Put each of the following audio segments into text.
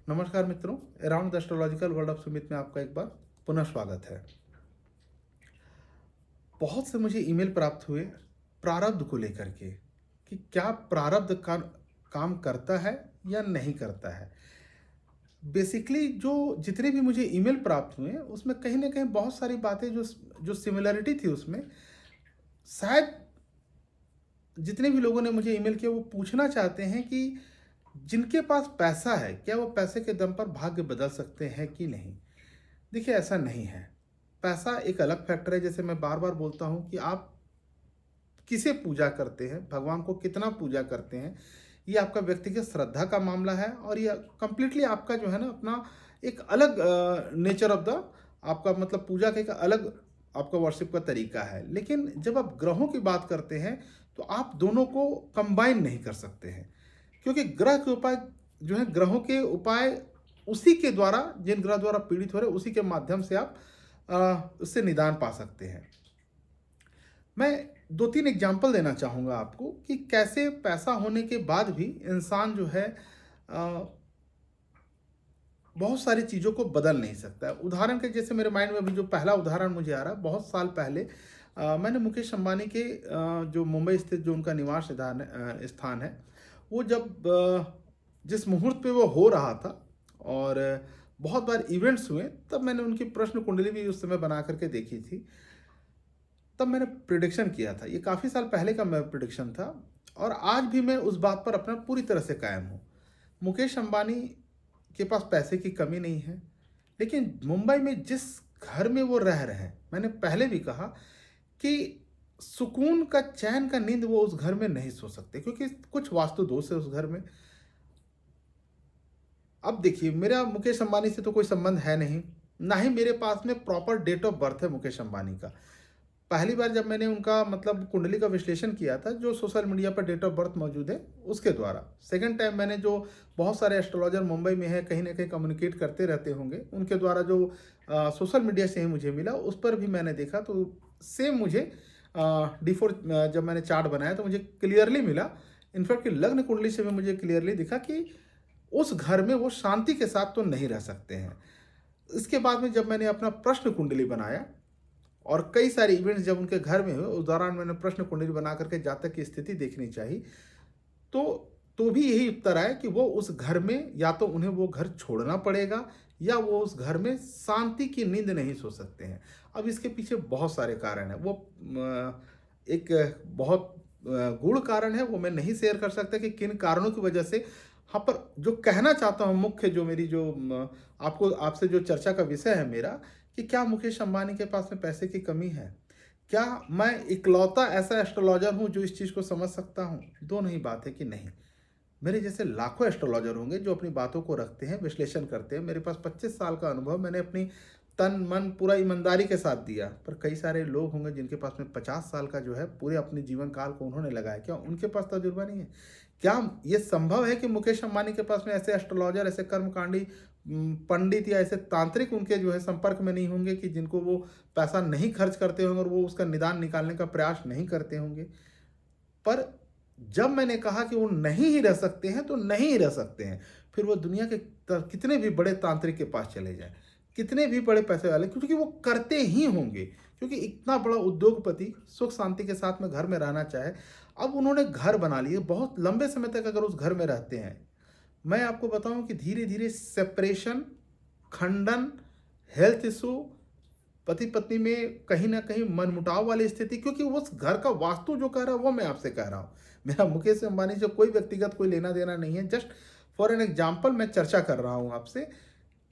नमस्कार मित्रों, around the astrological world of Sumit में आपका एक बार पुनः स्वागत है। बहुत से मुझे ईमेल प्राप्त हुए प्रारब्ध को लेकर के कि क्या प्रारब्ध का काम करता है या नहीं करता है। बेसिकली जो जितने भी मुझे ईमेल प्राप्त हुए उसमें कहीं ना कहीं बहुत सारी बातें जो जो सिमिलरिटी थी उसमें शायद जितने भी लोगों ने मुझे ईमेल किया वो पूछना चाहते हैं कि जिनके पास पैसा है क्या वो पैसे के दम पर भाग्य बदल सकते हैं कि नहीं। देखिए ऐसा नहीं है। पैसा एक अलग फैक्टर है। जैसे मैं बार बार बोलता हूँ कि आप किसे पूजा करते हैं, भगवान को कितना पूजा करते हैं, ये आपका व्यक्तिगत श्रद्धा का मामला है और ये कंप्लीटली आपका जो है ना अपना एक अलग नेचर ऑफ द आपका मतलब पूजा का एक अलग आपका वर्शिप का तरीका है। लेकिन जब आप ग्रहों की बात करते हैं तो आप दोनों को कंबाइन नहीं कर सकते हैं, क्योंकि ग्रह के उपाय जो है ग्रहों के उपाय उसी के द्वारा जिन ग्रह द्वारा पीड़ित हो रहे उसी के माध्यम से आप उससे निदान पा सकते हैं। मैं दो तीन एग्जाम्पल देना चाहूँगा आपको कि कैसे पैसा होने के बाद भी इंसान जो है अ, बहुत सारी चीज़ों को बदल नहीं सकता है। उदाहरण के जैसे मेरे माइंड में अभी जो पहला उदाहरण मुझे आ रहा है, बहुत साल पहले मैंने मुकेश अंबानी के जो मुंबई स्थित जो उनका निवास स्थान है वो जब जिस मुहूर्त पे वो हो रहा था और बहुत बार इवेंट्स हुए, तब मैंने उनकी प्रश्न कुंडली भी उस समय बना करके देखी थी। तब मैंने प्रिडिक्शन किया था, ये काफ़ी साल पहले का मैं प्रिडिक्शन था और आज भी मैं उस बात पर अपना पूरी तरह से कायम हूँ। मुकेश अंबानी के पास पैसे की कमी नहीं है, लेकिन मुंबई में जिस घर में वो रह रहे हैं, मैंने पहले भी कहा कि सुकून का चैन का नींद वो उस घर में नहीं सो सकते, क्योंकि कुछ वास्तु दोष है उस घर में। अब देखिए मेरा मुकेश अंबानी से तो कोई संबंध है नहीं, ना ही मेरे पास में प्रॉपर डेट ऑफ बर्थ है मुकेश अंबानी का। पहली बार जब मैंने उनका मतलब कुंडली का विश्लेषण किया था, जो सोशल मीडिया पर डेट ऑफ बर्थ मौजूद है उसके द्वारा। सेकंड टाइम मैंने जो बहुत सारे एस्ट्रोलॉजर मुंबई में है, कहीं ना कहीं कम्युनिकेट करते रहते होंगे, उनके द्वारा जो सोशल मीडिया से ही मुझे मिला उस पर भी मैंने देखा तो सेम मुझे D4 जब मैंने चार्ट बनाया तो मुझे क्लियरली मिला। इनफैक्ट कि लग्न कुंडली से भी मुझे क्लियरली दिखा कि उस घर में वो शांति के साथ तो नहीं रह सकते हैं। इसके बाद में जब मैंने अपना प्रश्न कुंडली बनाया और कई सारे इवेंट्स जब उनके घर में हुए, उस दौरान मैंने प्रश्न कुंडली बना करके जातक की स्थिति देखनी चाहिए, तो तो भी यही उत्तर आया कि वो उस घर में या तो उन्हें वो घर छोड़ना पड़ेगा या वो उस घर में शांति की नींद नहीं सो सकते हैं। अब इसके पीछे बहुत सारे कारण हैं। वो एक बहुत गूढ़ कारण है, वो मैं नहीं शेयर कर सकता कि किन कारणों की वजह से। हाँ, पर जो कहना चाहता हूँ मुख्य जो मेरी जो आपको आपसे जो चर्चा का विषय है मेरा, कि क्या मुकेश अंबानी के पास में पैसे की कमी है? क्या मैं इकलौता ऐसा एस्ट्रोलॉजर हूँ जो इस चीज़ को समझ सकता हूँ? दोनों ही बात है कि नहीं। मेरे जैसे लाखों एस्ट्रोलॉजर होंगे जो अपनी बातों को रखते हैं, विश्लेषण करते हैं। मेरे पास 25 साल का अनुभव, मैंने अपनी तन मन पूरा ईमानदारी के साथ दिया। पर कई सारे लोग होंगे जिनके पास में 50 साल का जो है पूरे अपने जीवन काल को उन्होंने लगाया, क्या उनके पास तजुर्बा नहीं है? क्या ये संभव है कि मुकेश अंबानी के पास में ऐसे एस्ट्रोलॉजर, ऐसे कर्मकांडी पंडित या ऐसे तांत्रिक उनके जो है संपर्क में नहीं होंगे कि जिनको वो पैसा नहीं खर्च करते होंगे और वो उसका निदान निकालने का प्रयास नहीं करते होंगे? पर जब मैंने कहा कि वो नहीं ही रह सकते हैं तो नहीं ही रह सकते हैं। फिर वो दुनिया के कितने भी बड़े तांत्रिक के पास चले जाएं, कितने भी बड़े पैसे वाले, क्योंकि वो करते ही होंगे। क्योंकि इतना बड़ा उद्योगपति सुख शांति के साथ में घर में रहना चाहे। अब उन्होंने घर बना लिए, बहुत लंबे समय तक अगर उस घर में रहते हैं, मैं आपको बताऊं कि धीरे धीरे सेपरेशन, खंडन, हेल्थ इशू, पति पत्नी में कहीं ना कहीं मनमुटाव वाली स्थिति, क्योंकि उस घर का वास्तु जो कह रहा है वो मैं आपसे कह रहा हूँ। मेरा मुकेश अंबानी से कोई व्यक्तिगत कोई लेना देना नहीं है। जस्ट फॉर एन एग्जाम्पल मैं चर्चा कर रहा हूँ आपसे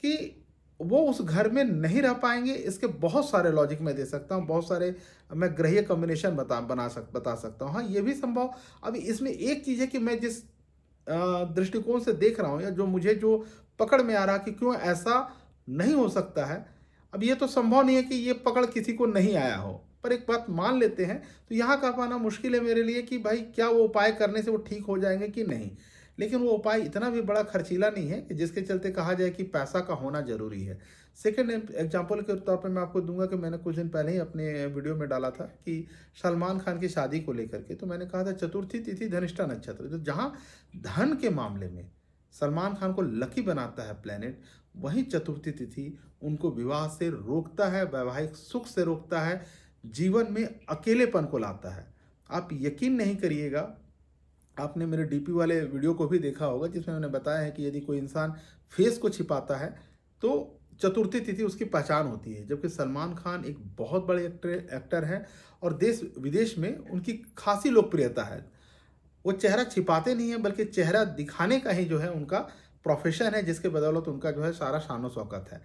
कि वो उस घर में नहीं रह पाएंगे। इसके बहुत सारे लॉजिक मैं दे सकता हूँ, बहुत सारे मैं ग्रहीय कॉम्बिनेशन बता सकता हूँ। हाँ, ये भी संभव। अब इसमें एक चीज़ है कि मैं जिस दृष्टिकोण से देख रहा हूँ या जो मुझे जो पकड़ में आ रहा कि क्यों ऐसा नहीं हो सकता है। अब ये तो संभव नहीं है कि ये पकड़ किसी को नहीं आया हो, पर एक बात मान लेते हैं तो यहाँ कह पाना मुश्किल है मेरे लिए कि भाई क्या वो उपाय करने से वो ठीक हो जाएंगे कि नहीं। लेकिन वो उपाय इतना भी बड़ा खर्चीला नहीं है कि जिसके चलते कहा जाए कि पैसा का होना जरूरी है। सेकेंड एग्जाम्पल के तौर पर मैं आपको दूंगा कि मैंने कुछ दिन पहले ही अपने वीडियो में डाला था कि सलमान खान की शादी को लेकर के, तो मैंने कहा था चतुर्थी तिथि धनिष्ठा नक्षत्र, तो जहाँ धन के मामले में सलमान खान को लकी बनाता है प्लेनेट, वहीं चतुर्थी तिथि उनको विवाह से रोकता है, वैवाहिक सुख से रोकता है, जीवन में अकेलेपन को लाता है। आप यकीन नहीं करिएगा, आपने मेरे डीपी वाले वीडियो को भी देखा होगा जिसमें मैंने बताया है कि यदि कोई इंसान फेस को छिपाता है तो चतुर्थी तिथि उसकी पहचान होती है। जबकि सलमान खान एक बहुत बड़े एक्टर हैं और देश विदेश में उनकी खासी लोकप्रियता है। वो चेहरा छिपाते नहीं हैं, बल्कि चेहरा दिखाने का ही जो है उनका प्रोफेशन है, जिसके बदौलत उनका जो है सारा शान शौकत है।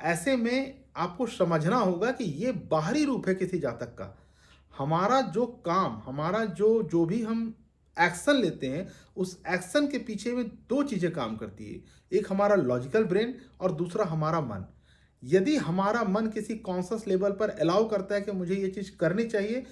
ऐसे में आपको समझना होगा कि ये बाहरी रूप है किसी जातक का। हमारा जो काम, हमारा जो जो भी हम एक्शन लेते हैं, उस एक्शन के पीछे में दो चीज़ें काम करती है। एक हमारा लॉजिकल ब्रेन और दूसरा हमारा मन। यदि हमारा मन किसी कॉन्शियस लेवल पर अलाउ करता है कि मुझे ये चीज़ करनी चाहिए,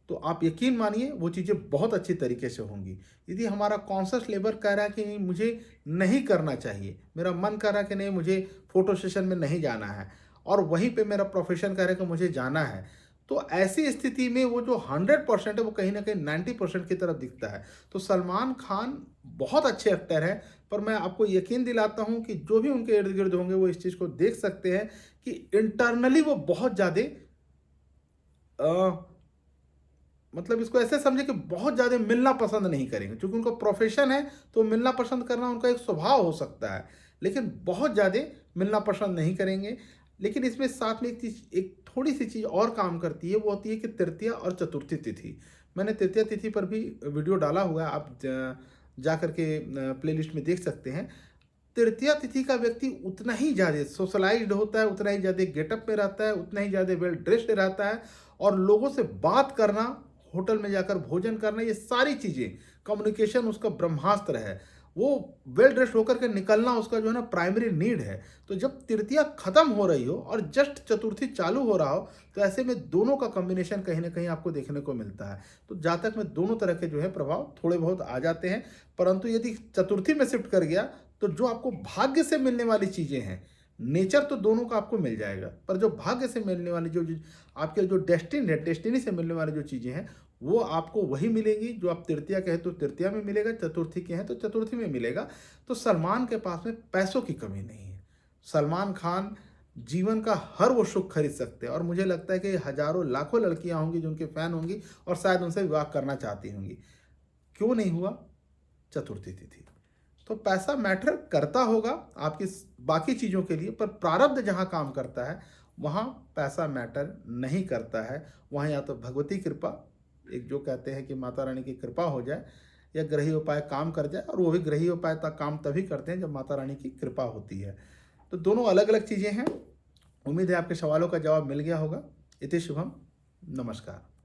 तो आप यकीन मानिए वो चीज़ें बहुत अच्छी तरीके से होंगी। यदि हमारा कॉन्शियस लेवल कह रहा है कि नहीं मुझे नहीं करना चाहिए, मेरा मन कह रहा है कि नहीं मुझे फ़ोटो सेशन में नहीं जाना है, और वहीं पे मेरा प्रोफेशन कह रहा है कि मुझे जाना है, तो ऐसी स्थिति में वो जो 100% है वो कहीं न कहीं 90% की तरफ दिखता है। तो सलमान खान बहुत अच्छे एक्टर हैं, पर मैं आपको यकीन दिलाता हूँ कि जो भी उनके इर्द-गिर्द होंगे वो इस चीज़ को देख सकते हैं कि इंटरनली वो बहुत ज़्यादा अ, मतलब इसको ऐसे समझे कि बहुत ज़्यादा मिलना पसंद नहीं करेंगे। चूँकि उनका प्रोफ़ेशन है, तो मिलना पसंद करना उनका एक स्वभाव हो सकता है, लेकिन बहुत ज़्यादा मिलना पसंद नहीं करेंगे। लेकिन इसमें साथ में एक थोड़ी-सी चीज़ और काम करती है, वो होती है कि तृतीया और चतुर्थी तिथि। मैंने तृतीया तिथि पर भी वीडियो डाला हुआ है, आप जा कर के प्लेलिस्ट में देख सकते हैं। तृतीया तिथि का व्यक्ति उतना ही ज़्यादा सोशलाइज़्ड होता है, उतना ही ज़्यादा गेटअप में रहता है, उतना ही ज़्यादा वेल ड्रेस्ड रहता है, और लोगों से बात करना, होटल में जाकर भोजन करना, ये सारी चीज़ें, कम्युनिकेशन उसका ब्रह्मास्त्र है। वो वेल ड्रेस्ड होकर के निकलना उसका जो है ना प्राइमरी नीड है। तो जब तृतीया खत्म हो रही हो और जस्ट चतुर्थी चालू हो रहा हो, तो ऐसे में दोनों का कॉम्बिनेशन कहीं न कहीं आपको देखने को मिलता है। तो जातक में दोनों तरह के जो है प्रभाव थोड़े बहुत आ जाते हैं, परंतु यदि चतुर्थी में शिफ्ट कर गया, तो जो आपको भाग्य से मिलने वाली चीज़ें हैं, नेचर तो दोनों का आपको मिल जाएगा, पर जो भाग्य से मिलने वाली जो आपके जो डेस्टिन है, डेस्टिनी से मिलने वाली जो चीज़ें हैं, वो आपको वही मिलेगी जो आप तृतीया कहें तो तृतीया में मिलेगा, चतुर्थी के हैं तो चतुर्थी में मिलेगा। तो सलमान के पास में पैसों की कमी नहीं है। सलमान खान जीवन का हर वो सुख खरीद सकते हैं, और मुझे लगता है कि हज़ारों लाखों लड़कियाँ होंगी जो उनके फ़ैन होंगी और शायद उनसे विवाह करना चाहती होंगी। क्यों नहीं हुआ? चतुर्थी तिथि। तो पैसा मैटर करता होगा आपकी बाकी चीज़ों के लिए, पर प्रारब्ध जहाँ काम करता है वहाँ पैसा मैटर नहीं करता है। वहाँ या तो भगवती कृपा, एक जो कहते हैं कि माता रानी की कृपा हो जाए, या ग्रही उपाय काम कर जाए, और वो भी ग्रही उपाय तक काम तभी करते हैं जब माता रानी की कृपा होती है। तो दोनों अलग अलग चीज़ें हैं। उम्मीद है आपके सवालों का जवाब मिल गया होगा। इति शुभम। नमस्कार।